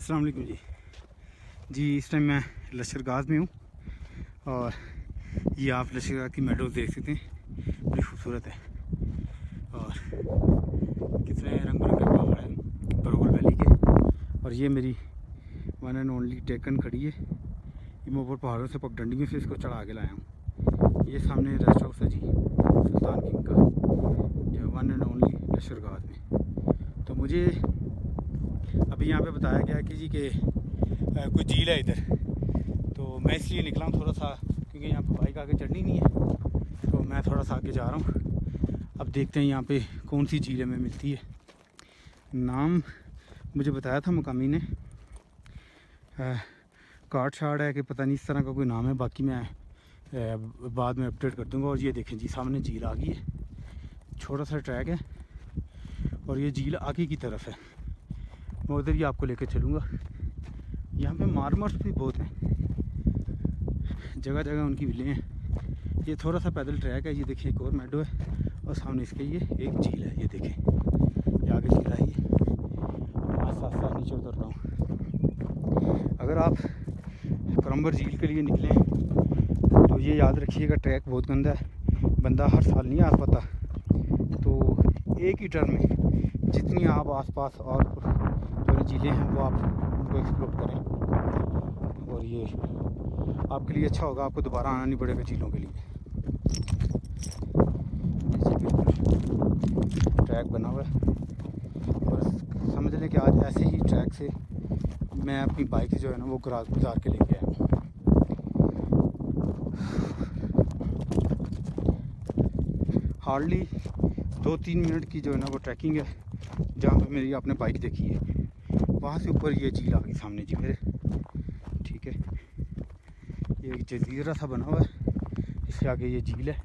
अस्सलाम वालेकुम जी। इस टाइम मैं लश्करगाह में हूँ और ये आप लश्करगाह की मेडोज देख सकते हैं, बड़ी खूबसूरत है और कितने रंग बिरंगे पहाड़ हैं बरोबर वैली के। और ये मेरी वन एंड ओनली टेकन खड़ी है। ये मैं ऊपर पहाड़ों से पगडंडियों से इसको चढ़ा के लाया हूँ। ये सामने रेस्ट हाउस है जी सुल्तान किंग का, जो वन एंड ओनली लश्करगाह में। तो मुझे अभी यहाँ पे बताया गया कि जी के कोई झील है इधर, तो मैं इसलिए निकला हूँ थोड़ा सा, क्योंकि यहाँ पे बाइक आगे चढ़नी नहीं है, तो मैं थोड़ा सा आगे जा रहा हूँ। अब देखते हैं यहाँ पे कौन सी झील हमें मिलती है। नाम मुझे बताया था मुकामी ने, काट शार्ड है कि पता नहीं, इस तरह का कोई नाम है। बाकी मैं बाद में अपडेट कर दूँगा। और ये देखें जी सामने झील आ गई है, छोटा सा ट्रैक है और ये झील आगे की तरफ है। मैं उधर ही आपको लेकर चलूँगा। यहाँ पे मार्मर्स भी बहुत हैं, जगह जगह उनकी विलें हैं। ये थोड़ा सा पैदल ट्रैक है। ये देखिए एक और मेडो है और सामने इसके ये एक झील है। ये देखें, ये आगे झील आई है। आस्ता आस्ता नीचे उतर रहा हूँ। अगर आप क्रम्बर झील के लिए निकलें तो ये याद रखिएगा, ट्रैक बहुत गंदा है, बंदा हर साल नहीं आ पाता। तो एक ही टर्न में जितनी आप आसपास और जो झीलें हैं वो आप उनको एक्सप्लोर करें, और ये आपके लिए अच्छा होगा। आपको दोबारा आना नहीं पड़ेगा झीलों के लिए। ट्रैक बना हुआ है और समझ लें कि आज ऐसे ही ट्रैक से मैं अपनी बाइक जो है ना वो गुजार के लेके आया हूँ। हार्डली 2-3 मिनट की जो है ना वो ट्रैकिंग है, जहाँ पे मेरी आपने बाइक देखी है वहाँ से ऊपर ये झील आ गई सामने जी मेरे। ठीक है, ये एक जजीरा सा बना हुआ है, इससे आगे ये झील है।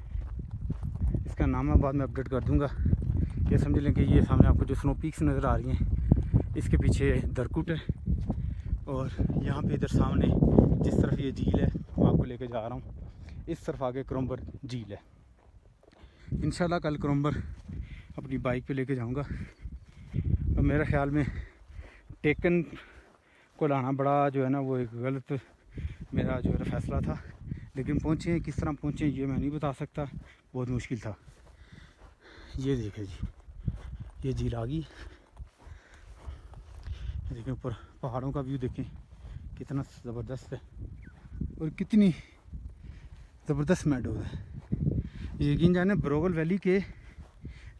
इसका नाम मैं बाद में अपडेट कर दूंगा। ये समझ लें कि ये सामने आपको जो स्नो पीक्स नज़र आ रही हैं, इसके पीछे दरकुट है। और यहाँ पे इधर सामने जिस तरफ ये झील है मैं आपको लेके जा रहा हूँ, इस तरफ आगे क्रम्बर झील है। इंशाल्लाह कल क्रम्बर अपनी बाइक पे लेके जाऊँगा। और मेरे ख्याल में टेकन को लाना बड़ा जो है ना वो एक गलत मेरा जो है फ़ैसला था, लेकिन पहुँचे हैं किस तरह पहुँचे ये मैं नहीं बता सकता, बहुत मुश्किल था। ये देखें जी, ये झील आ गई। देखें ऊपर पहाड़ों का व्यू देखें कितना ज़बरदस्त है और कितनी ज़बरदस्त मेडोज है। यकीन जाने बरोगल वैली के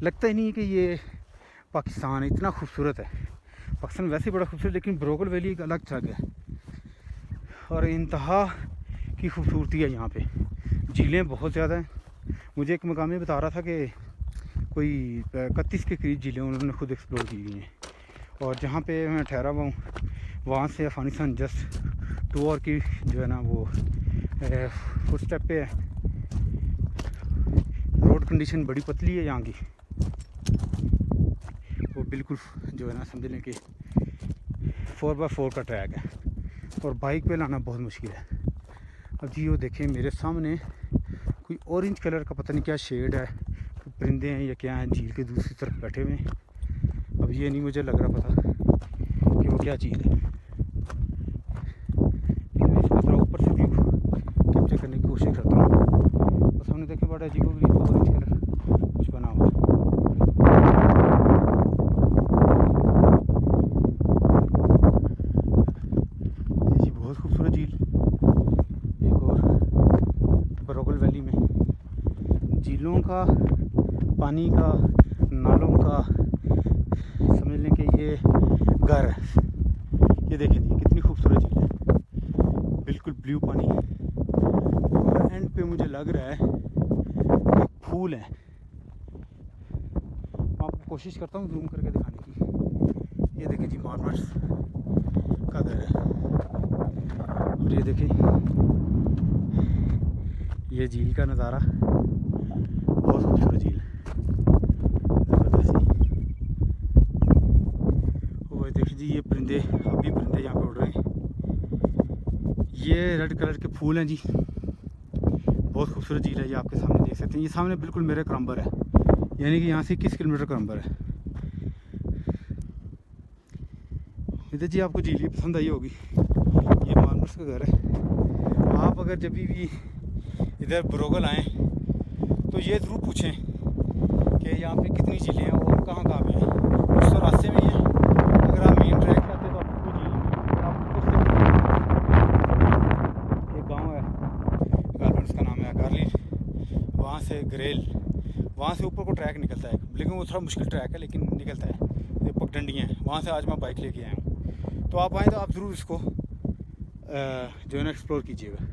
लगता ही नहीं है कि ये पाकिस्तान इतना खूबसूरत है। पाकिस्तान वैसे बड़ा खूबसूरत, लेकिन बरोगल वैली एक अलग जगह है और इंतहा की खूबसूरती है यहाँ पे। झीलें बहुत ज़्यादा हैं। मुझे एक मकामी बता रहा था कि कोई 31 के करीब झीलें उन्होंने खुद एक्सप्लोर की हुई हैं। और जहाँ पे मैं ठहरा हुआ हूँ वहाँ से अफगानिस्तान जस्ट 2 आवर की जो है ना वो फुट स्टेप पे है। रोड कंडीशन बड़ी पतली है यहाँ की, वो बिल्कुल जो है ना समझ लें कि 4x4 का ट्रैक है और बाइक पे लाना बहुत मुश्किल है। अब जी वो देखें मेरे सामने कोई ऑरेंज कलर का पता नहीं क्या शेड है, परिंदे हैं या क्या हैं, झील के दूसरी तरफ बैठे हुए हैं। अब ये नहीं मुझे लग रहा पता कि वो क्या चीज़ है। मैं इसको थोड़ा ऊपर से व्यू कैप्चर करने की कोशिश करता हूँ। और सामने देखें बड़ा अजीब ऑरेंज कलर कुछ बना हुआ है। ये जी बहुत खूबसूरत झील, एक और बरोगल वैली में झीलों का, पानी का, नालों का समझ लें कि ये घर है। ये देखें जी कितनी खूबसूरत झील है, बिल्कुल ब्लू पानी। और एंड पे मुझे लग रहा है कि फूल हैं। मैं आपको कोशिश करता हूँ जूम करके दिखाने की। ये देखें जी मार्मर्स का घर है और ये देखें ये झील का नज़ारा, बहुत खूबसूरत झील है, ज़बरदस्त जी। और देखिए जी ये परिंदे, अभी परिंदे यहाँ पे उड़ रहे हैं। ये रेड कलर के फूल हैं जी, बहुत खूबसूरत झील है। ये आपके सामने देख सकते हैं, ये सामने बिल्कुल मेरे क्रम्बर है, यानी कि यहाँ से 21 किलोमीटर क्रम्बर है। मित्र जी आपको झील पसंद आई होगी। ये मानस का घर है। आप अगर जब भी इधर बरोगल आएँ तो ये ज़रूर पूछें कि यहाँ पे कितनी झीलें हैं और कहाँ कहाँ पे हैं। उस तो रास्ते में ही है। अगर आप मेन ट्रैक जाते तो आपको कोई झील नहीं, आप ऊपर से एक गाँव है गार्मेंट्स का नाम है गार्ली, वहाँ से ग्रेल, वहाँ से ऊपर को ट्रैक निकलता है, लेकिन वो थोड़ा मुश्किल ट्रैक है लेकिन निकलता है। ये पगडंडियाँ हैं, वहाँ से आज मैं बाइक लेके आया हूँ। तो आप आएँ तो आप ज़रूर इसको जो है ना एक्सप्लोर कीजिएगा।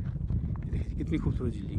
देखिए कितनी खूबसूरत झील है।